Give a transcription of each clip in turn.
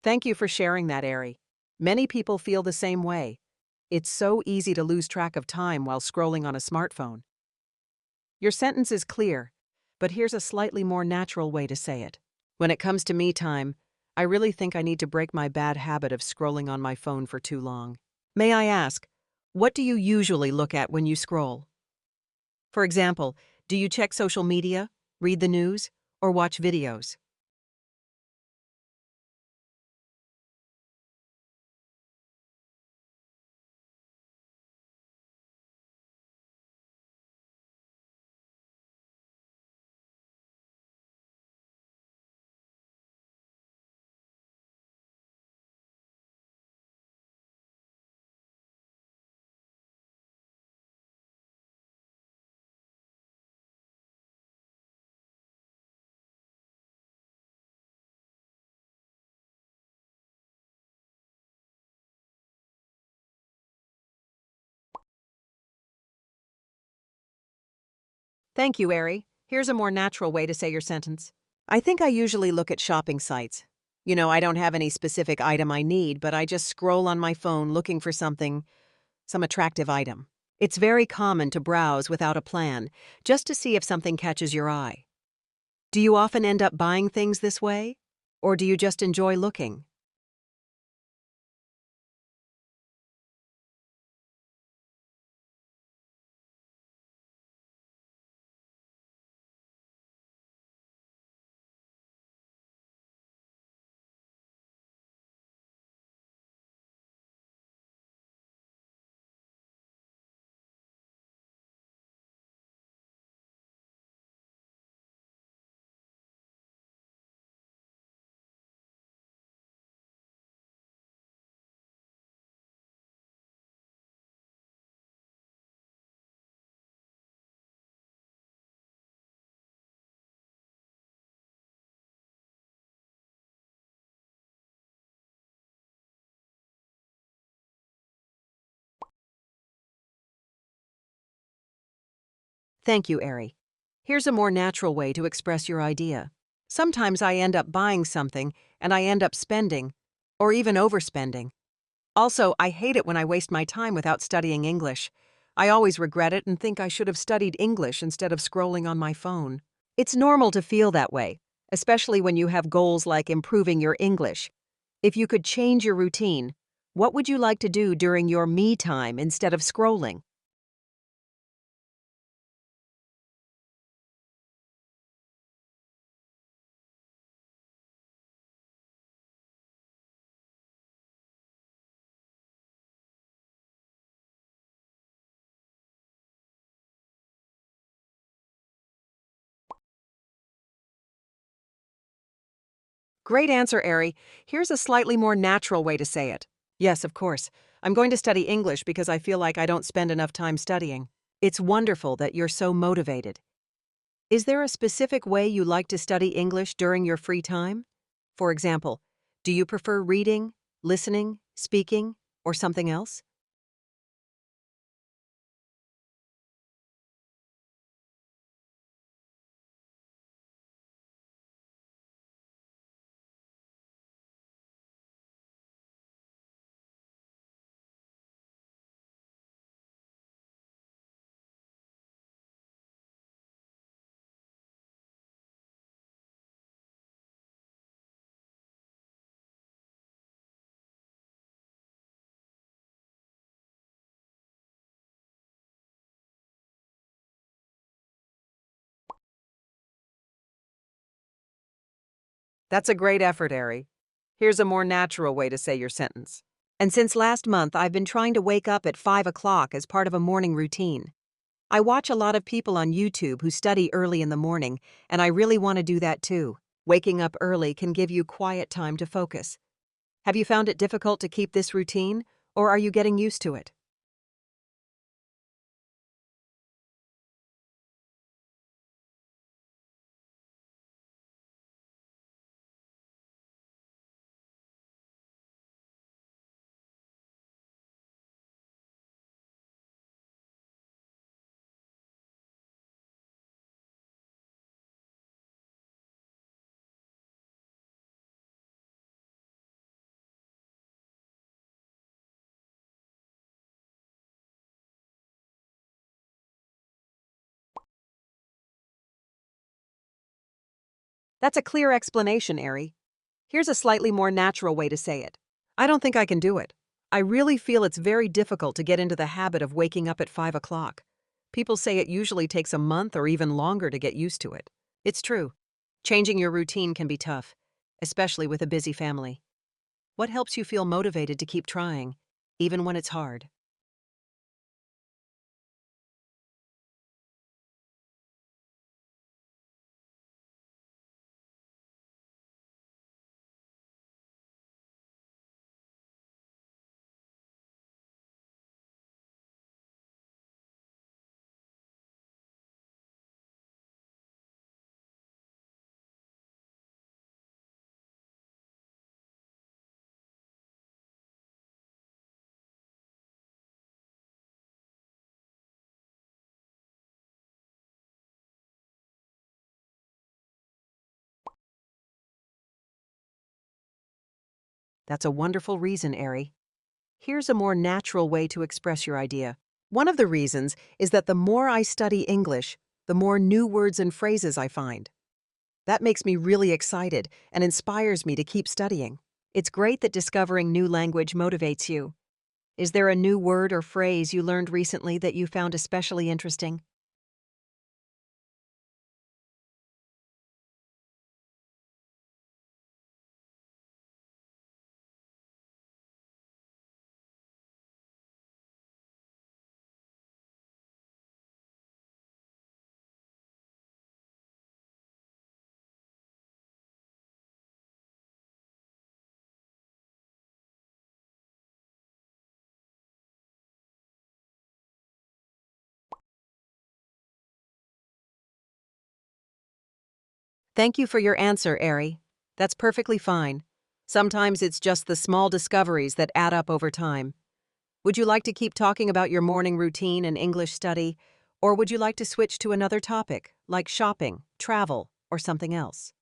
Thank you for sharing that, Ari. Many people feel the same way. It's so easy to lose track of time while scrolling on a smartphone. Your sentence is clear, but here's a slightly more natural way to say it. When it comes to me time, I really think I need to break my bad habit of scrolling on my phone for too long. May I ask, what do you usually look at when you scroll? For example, do you check social media, read the news, or watch videos? Thank you, Ari. Here's a more natural way to say your sentence. I think I usually look at shopping sites. I don't have any specific item I need, but I just scroll on my phone looking for something, some attractive item. It's very common to browse without a plan, just to see if something catches your eye. Do you often end up buying things this way? Or do you just enjoy looking? Thank you, Ari. Here's a more natural way to express your idea. Sometimes I end up buying something and I end up spending, or even overspending. Also, I hate it when I waste my time without studying English. I always regret it and think I should have studied English instead of scrolling on my phone. It's normal to feel that way, especially when you have goals like improving your English. If you could change your routine, what would you like to do during your me time instead of scrolling? Great answer, Ari. Here's a slightly more natural way to say it. Yes, of course. I'm going to study English because I feel like I don't spend enough time studying. It's wonderful that you're so motivated. Is there a specific way you like to study English during your free time? For example, do you prefer reading, listening, speaking, or something else? That's a great effort, Ari. Here's a more natural way to say your sentence. And since last month, I've been trying to wake up at 5 o'clock as part of a morning routine. I watch a lot of people on YouTube who study early in the morning, and I really want to do that too. Waking up early can give you quiet time to focus. Have you found it difficult to keep this routine, or are you getting used to it? That's a clear explanation, Ari. Here's a slightly more natural way to say it. I don't think I can do it. I really feel it's very difficult to get into the habit of waking up at 5 o'clock. People say it usually takes a month or even longer to get used to it. It's true. Changing your routine can be tough, especially with a busy family. What helps you feel motivated to keep trying, even when it's hard? That's a wonderful reason, Ari. Here's a more natural way to express your idea. One of the reasons is that the more I study English, the more new words and phrases I find. That makes me really excited and inspires me to keep studying. It's great that discovering new language motivates you. Is there a new word or phrase you learned recently that you found especially interesting? Thank you for your answer, Ari. That's perfectly fine. Sometimes it's just the small discoveries that add up over time. Would you like to keep talking about your morning routine and English study, or would you like to switch to another topic, like shopping, travel, or something else?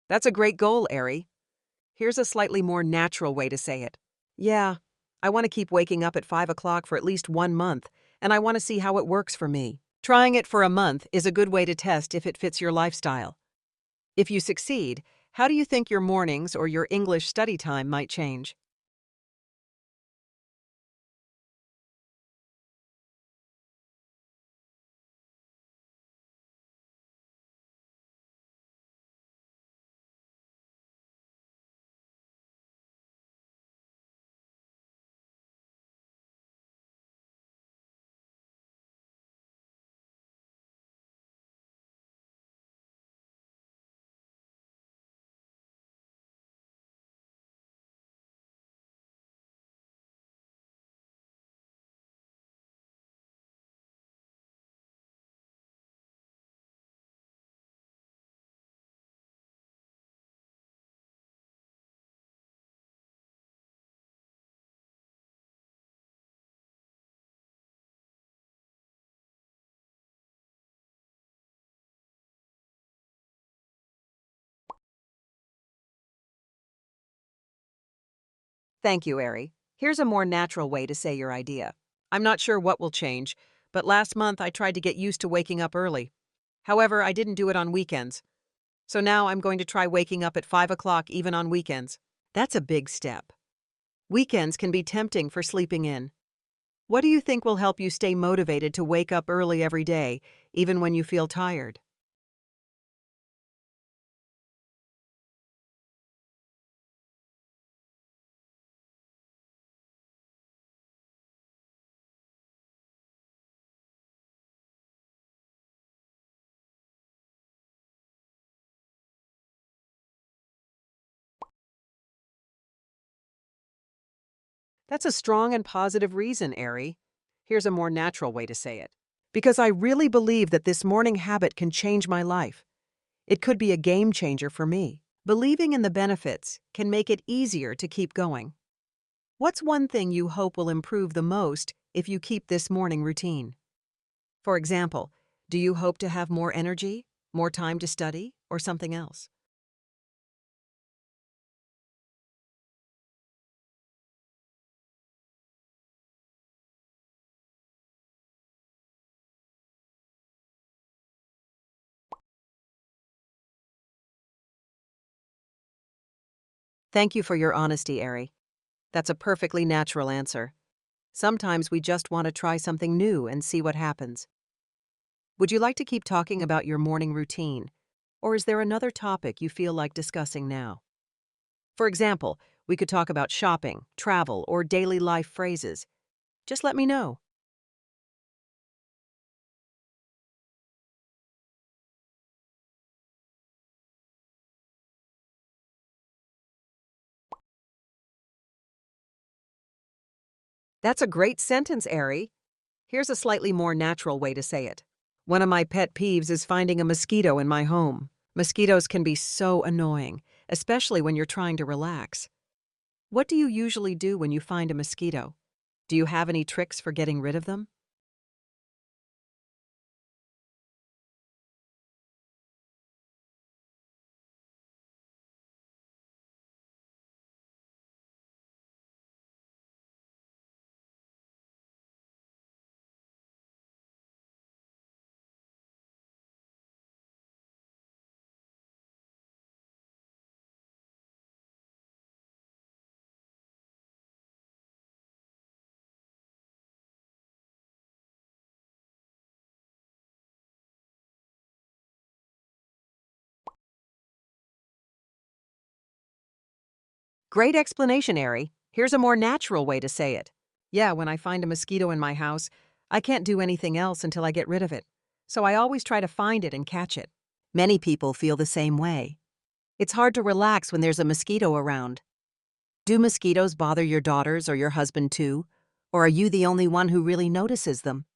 That's a great goal, Ari. Here's a slightly more natural way to say it. Yeah, I want to keep waking up at 5 o'clock for at least 1 month, and I want to see how it works for me. Trying it for a month is a good way to test if it fits your lifestyle. If you succeed, how do you think your mornings or your English study time might change? Thank you, Ari. Here's a more natural way to say your idea. I'm not sure what will change, but last month I tried to get used to waking up early. However, I didn't do it on weekends. So now I'm going to try waking up at 5 o'clock even on weekends. That's a big step. Weekends can be tempting for sleeping in. What do you think will help you stay motivated to wake up early every day, even when you feel tired? That's a strong and positive reason, Ari. Here's a more natural way to say it. Because I really believe that this morning habit can change my life. It could be a game changer for me. Believing in the benefits can make it easier to keep going. What's one thing you hope will improve the most if you keep this morning routine? For example, do you hope to have more energy, more time to study, or something else? Thank you for your honesty, Ari. That's a perfectly natural answer. Sometimes we just want to try something new and see what happens. Would you like to keep talking about your morning routine? Or is there another topic you feel like discussing now? For example, we could talk about shopping, travel, or daily life phrases. Just let me know. That's a great sentence, Ari. Here's a slightly more natural way to say it. One of my pet peeves is finding a mosquito in my home. Mosquitoes can be so annoying, especially when you're trying to relax. What do you usually do when you find a mosquito? Do you have any tricks for getting rid of them? Great explanation, Ari. Here's a more natural way to say it. Yeah, when I find a mosquito in my house, I can't do anything else until I get rid of it. So I always try to find it and catch it. Many people feel the same way. It's hard to relax when there's a mosquito around. Do mosquitoes bother your daughters or your husband too? Or are you the only one who really notices them?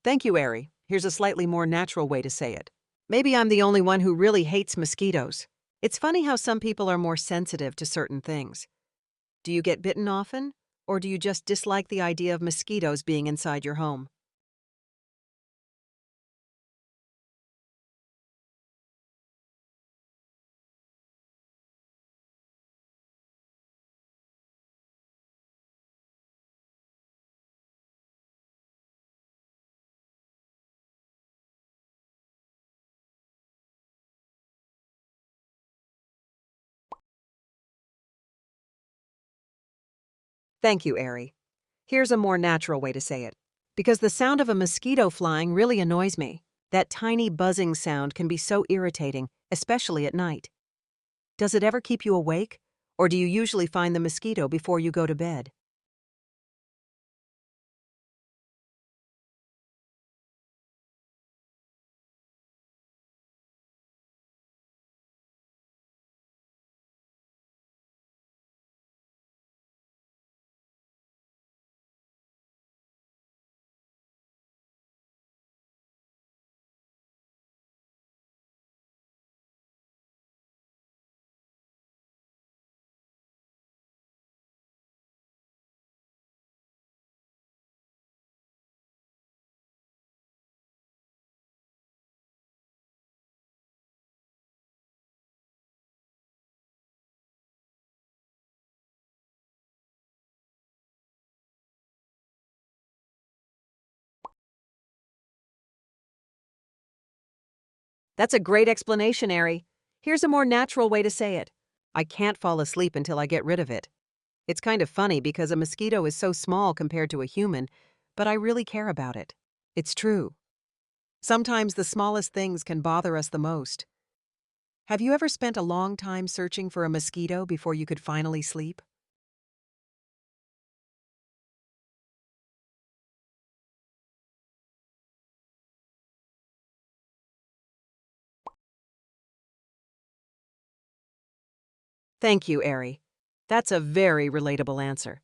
Thank you, Ari. Here's a slightly more natural way to say it. Maybe I'm the only one who really hates mosquitoes. It's funny how some people are more sensitive to certain things. Do you get bitten often? Or do you just dislike the idea of mosquitoes being inside your home? Thank you, Ari. Here's a more natural way to say it. Because the sound of a mosquito flying really annoys me. That tiny buzzing sound can be so irritating, especially at night. Does it ever keep you awake? Or do you usually find the mosquito before you go to bed? That's a great explanation, Ari. Here's a more natural way to say it. I can't fall asleep until I get rid of it. It's kind of funny because a mosquito is so small compared to a human, but I really care about it. It's true. Sometimes the smallest things can bother us the most. Have you ever spent a long time searching for a mosquito before you could finally sleep? Thank you, Ari. That's a very relatable answer.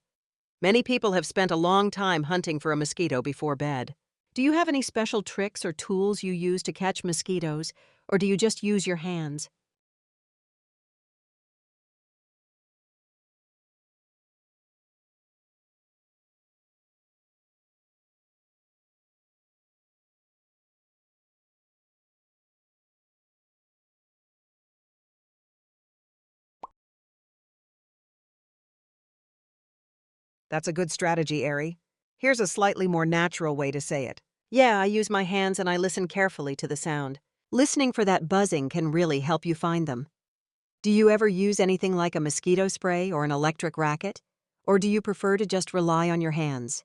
Many people have spent a long time hunting for a mosquito before bed. Do you have any special tricks or tools you use to catch mosquitoes, or do you just use your hands? That's a good strategy, Ari. Here's a slightly more natural way to say it. Yeah, I use my hands and I listen carefully to the sound. Listening for that buzzing can really help you find them. Do you ever use anything like a mosquito spray or an electric racket? Or do you prefer to just rely on your hands?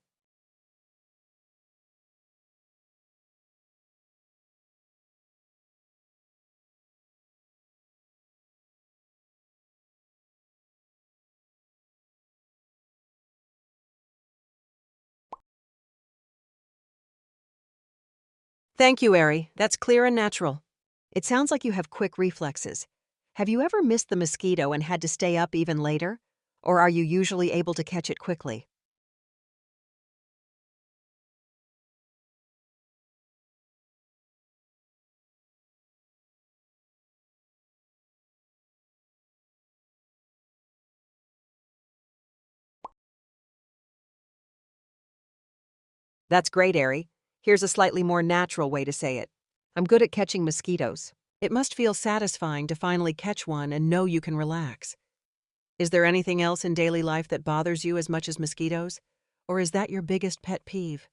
Thank you, Ari. That's clear and natural. It sounds like you have quick reflexes. Have you ever missed the mosquito and had to stay up even later? Or are you usually able to catch it quickly? That's great, Ari. Here's a slightly more natural way to say it. I'm good at catching mosquitoes. It must feel satisfying to finally catch one and know you can relax. Is there anything else in daily life that bothers you as much as mosquitoes? Or is that your biggest pet peeve?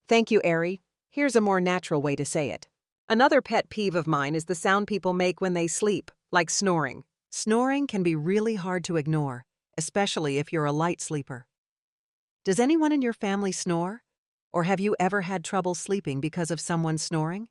Thank you, Ari. Here's a more natural way to say it. Another pet peeve of mine is the sound people make when they sleep, like snoring. Snoring can be really hard to ignore, especially if you're a light sleeper. Does anyone in your family snore? Or have you ever had trouble sleeping because of someone snoring?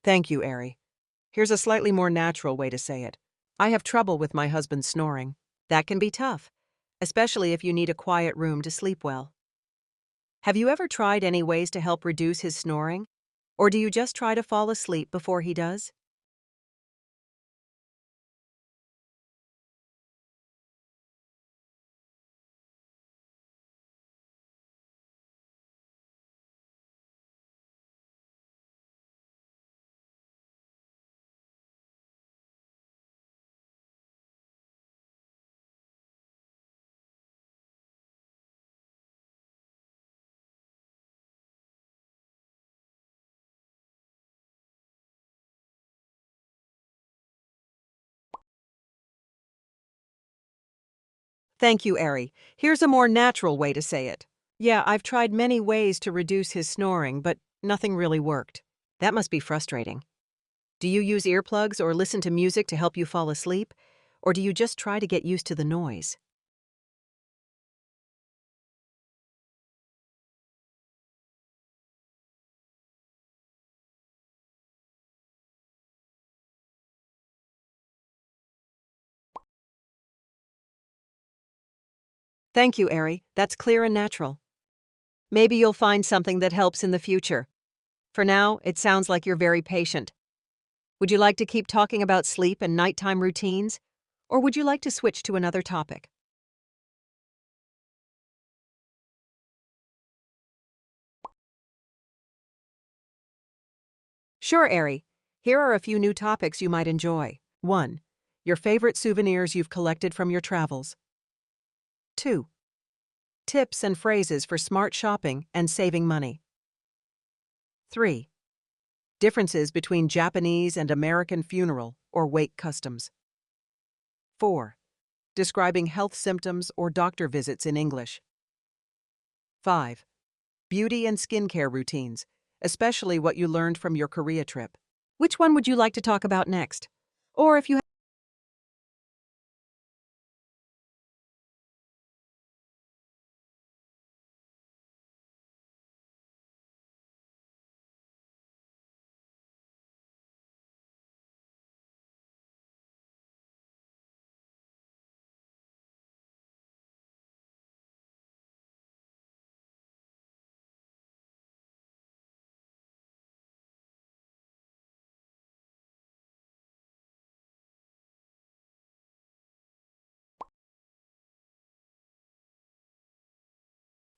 Thank you, Ari. Here's a slightly more natural way to say it. I have trouble with my husband snoring. That can be tough, especially if you need a quiet room to sleep well. Have you ever tried any ways to help reduce his snoring? Or do you just try to fall asleep before he does? Thank you, Ari. Here's a more natural way to say it. Yeah, I've tried many ways to reduce his snoring, but nothing really worked. That must be frustrating. Do you use earplugs or listen to music to help you fall asleep? Or do you just try to get used to the noise? Thank you, Ari. That's clear and natural. Maybe you'll find something that helps in the future. For now, it sounds like you're very patient. Would you like to keep talking about sleep and nighttime routines? Or would you like to switch to another topic? Sure, Ari. Here are a few new topics you might enjoy. 1. Your favorite souvenirs you've collected from your travels. 2. Tips and phrases for smart shopping and saving money. 3. Differences between Japanese and American funeral or wake customs. 4. Describing health symptoms or doctor visits in English. 5. Beauty and skincare routines, especially what you learned from your Korea trip. Which one would you like to talk about next? Or if you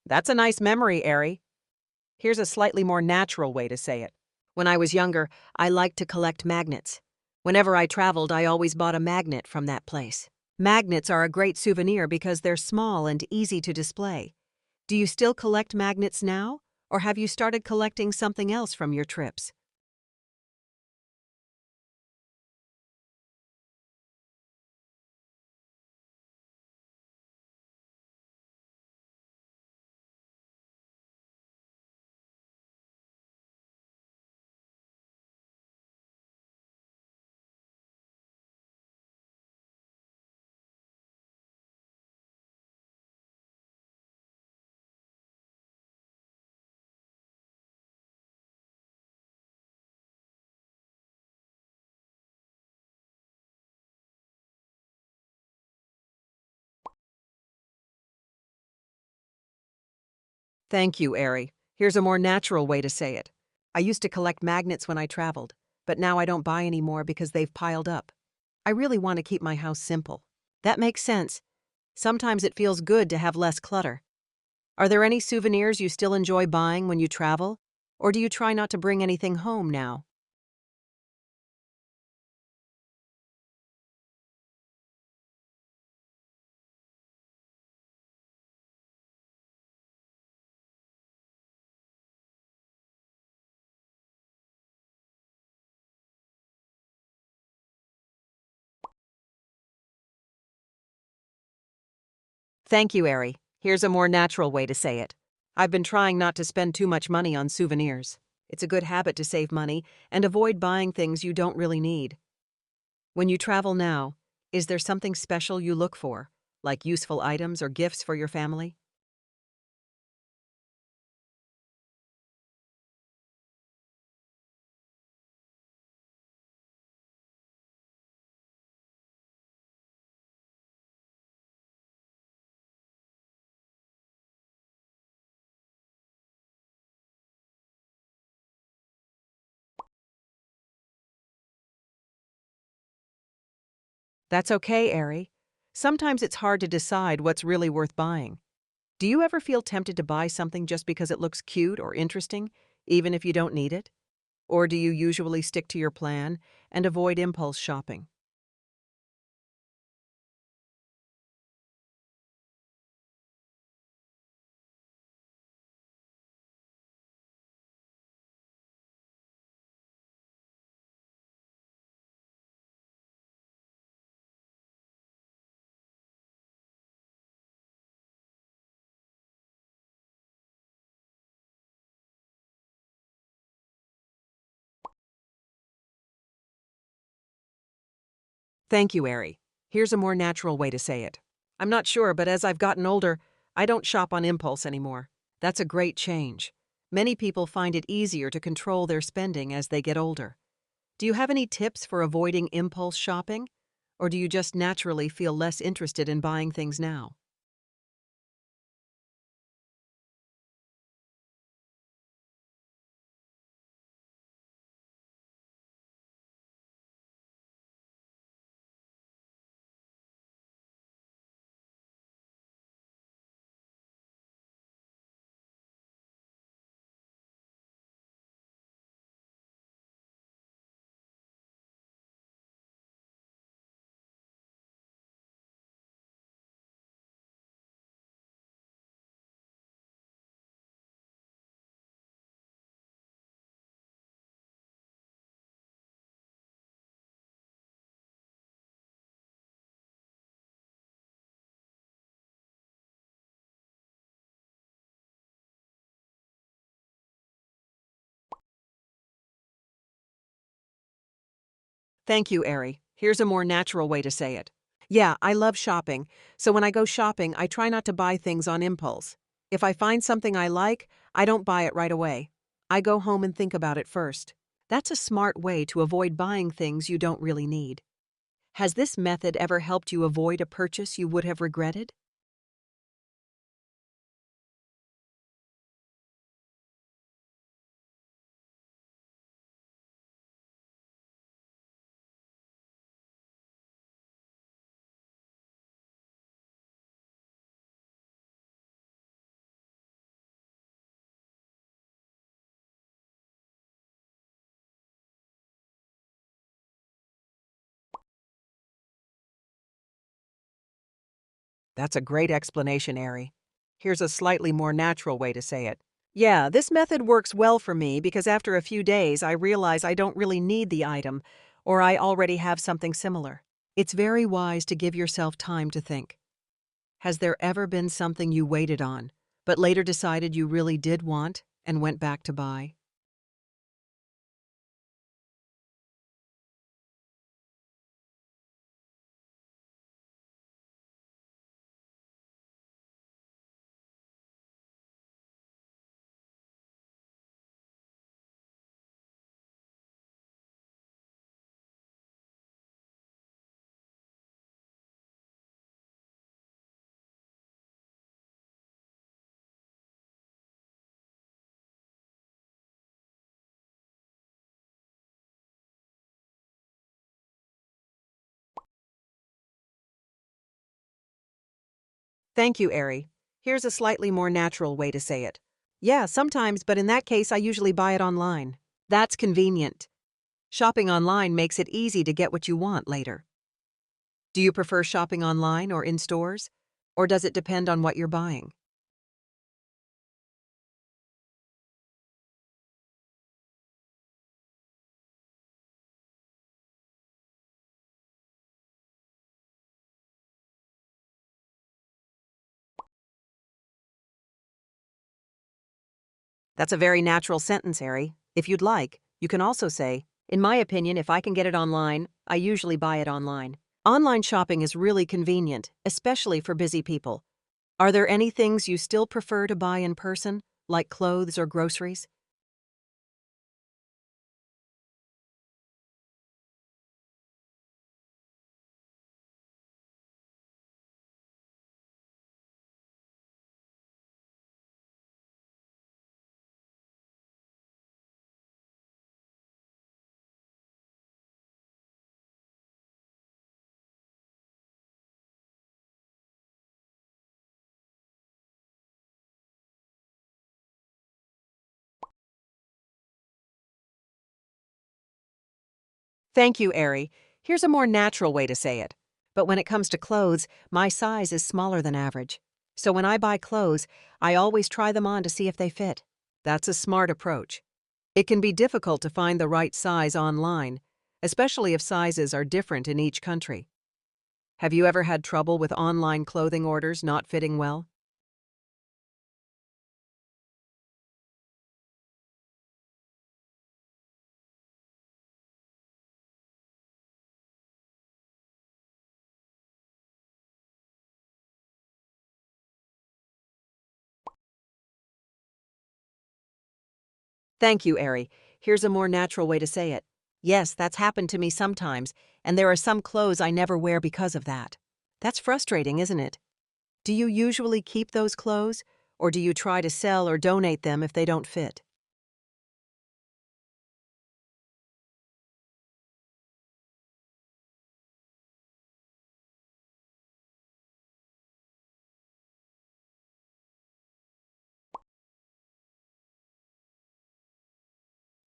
That's a nice memory, Ari. Here's a slightly more natural way to say it. When I was younger, I liked to collect magnets. Whenever I traveled, I always bought a magnet from that place. Magnets are a great souvenir because they're small and easy to display. Do you still collect magnets now, or have you started collecting something else from your trips? Thank you, Ari. Here's a more natural way to say it. I used to collect magnets when I traveled, but now I don't buy any more because they've piled up. I really want to keep my house simple. That makes sense. Sometimes it feels good to have less clutter. Are there any souvenirs you still enjoy buying when you travel? Or do you try not to bring anything home now? Thank you, Ari. Here's a more natural way to say it. I've been trying not to spend too much money on souvenirs. It's a good habit to save money and avoid buying things you don't really need. When you travel now, is there something special you look for, like useful items or gifts for your family? That's okay, Ari. Sometimes it's hard to decide what's really worth buying. Do you ever feel tempted to buy something just because it looks cute or interesting, even if you don't need it? Or do you usually stick to your plan and avoid impulse shopping? Thank you, Ari. Here's a more natural way to say it. I'm not sure, but as I've gotten older, I don't shop on impulse anymore. That's a great change. Many people find it easier to control their spending as they get older. Do you have any tips for avoiding impulse shopping? Or do you just naturally feel less interested in buying things now? Thank you, Ari. Here's a more natural way to say it. Yeah, I love shopping, so when I go shopping, I try not to buy things on impulse. If I find something I like, I don't buy it right away. I go home and think about it first. That's a smart way to avoid buying things you don't really need. Has this method ever helped you avoid a purchase you would have regretted? That's a great explanation, Ari. Here's a slightly more natural way to say it. Yeah, this method works well for me because after a few days I realize I don't really need the item, or I already have something similar. It's very wise to give yourself time to think. Has there ever been something you waited on, but later decided you really did want and went back to buy? Thank you, Ari. Here's a slightly more natural way to say it. Yeah, sometimes, but in that case, I usually buy it online. That's convenient. Shopping online makes it easy to get what you want later. Do you prefer shopping online or in stores? Or does it depend on what you're buying? That's a very natural sentence, Harry. If you'd like, you can also say, in my opinion, if I can get it online, I usually buy it online. Online shopping is really convenient, especially for busy people. Are there any things you still prefer to buy in person, like clothes or groceries? Thank you, Ari. Here's a more natural way to say it. But when it comes to clothes, my size is smaller than average. So when I buy clothes, I always try them on to see if they fit. That's a smart approach. It can be difficult to find the right size online, especially if sizes are different in each country. Have you ever had trouble with online clothing orders not fitting well? Thank you, Ari. Here's a more natural way to say it. Yes, that's happened to me sometimes, and there are some clothes I never wear because of that. That's frustrating, isn't it? Do you usually keep those clothes, or do you try to sell or donate them if they don't fit?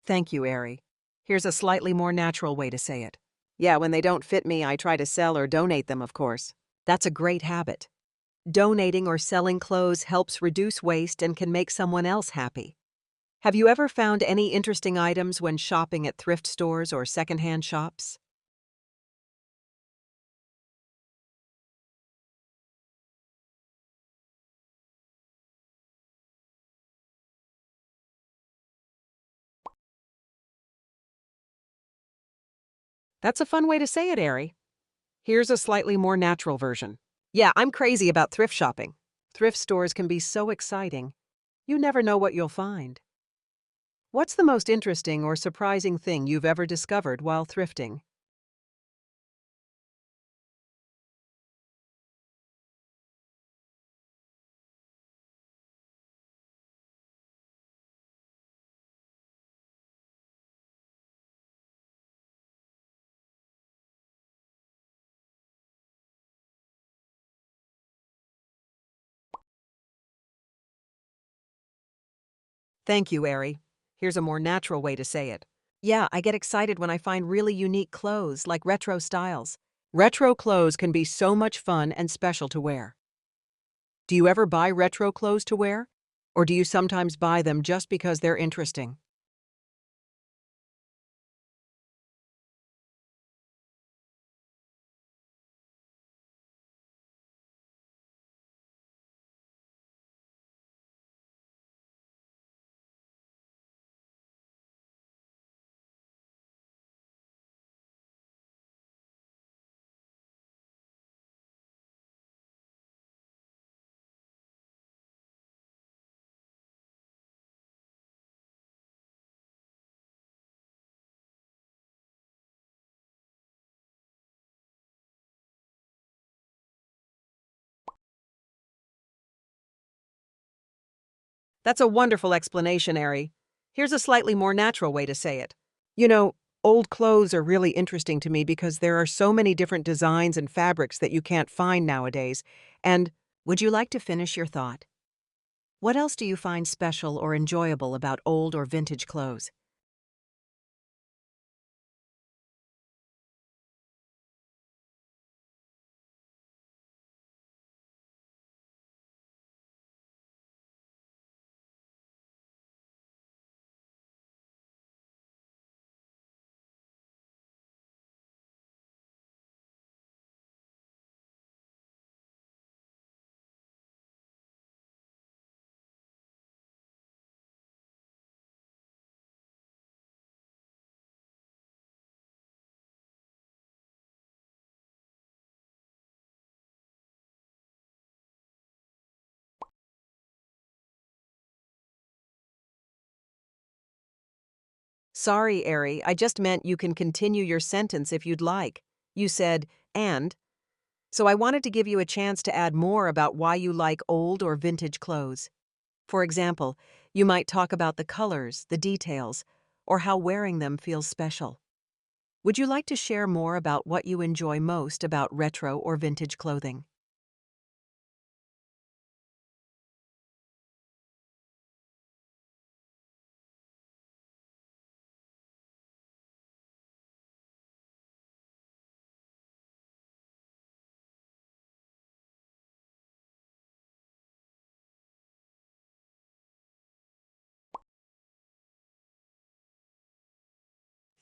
Thank you, Ari. Here's a slightly more natural way to say it. Yeah, when they don't fit me, I try to sell or donate them, of course. That's a great habit. Donating or selling clothes helps reduce waste and can make someone else happy. Have you ever found any interesting items when shopping at thrift stores or secondhand shops? That's a fun way to say it, Ari. Here's a slightly more natural version. Yeah, I'm crazy about thrift shopping. Thrift stores can be so exciting. You never know what you'll find. What's the most interesting or surprising thing you've ever discovered while thrifting? Thank you, Ari. Here's a more natural way to say it. Yeah, I get excited when I find really unique clothes, like retro styles. Retro clothes can be so much fun and special to wear. Do you ever buy retro clothes to wear? Or do you sometimes buy them just because they're interesting? That's a wonderful explanation, Ari. Here's a slightly more natural way to say it. You know, old clothes are really interesting to me because there are so many different designs and fabrics that you can't find nowadays. And would you like to finish your thought? What else do you find special or enjoyable about old or vintage clothes? Sorry, Ari, I just meant you can continue your sentence if you'd like. You said, and. So I wanted to give you a chance to add more about why you like old or vintage clothes. For example, you might talk about the colors, the details, or how wearing them feels special. Would you like to share more about what you enjoy most about retro or vintage clothing?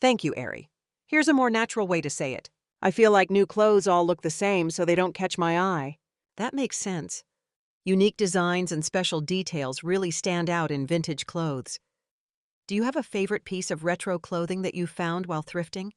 Thank you, Ari. Here's a more natural way to say it. I feel like new clothes all look the same, so they don't catch my eye. That makes sense. Unique designs and special details really stand out in vintage clothes. Do you have a favorite piece of retro clothing that you found while thrifting?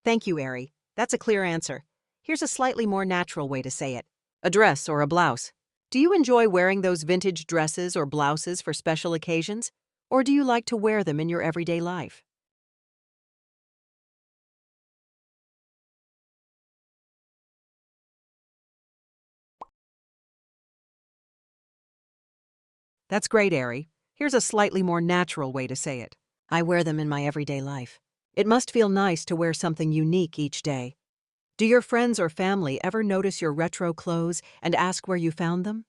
Thank you, Ari. That's a clear answer. Here's a slightly more natural way to say it. A dress or a blouse. Do you enjoy wearing those vintage dresses or blouses for special occasions? Or do you like to wear them in your everyday life? That's great, Ari. Here's a slightly more natural way to say it. I wear them in my everyday life. It must feel nice to wear something unique each day. Do your friends or family ever notice your retro clothes and ask where you found them?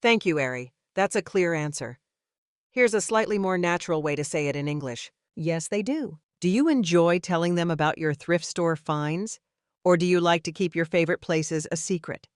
Thank you, Ari. That's a clear answer. Here's a slightly more natural way to say it in English. Yes, they do. Do you enjoy telling them about your thrift store finds? Or do you like to keep your favorite places a secret?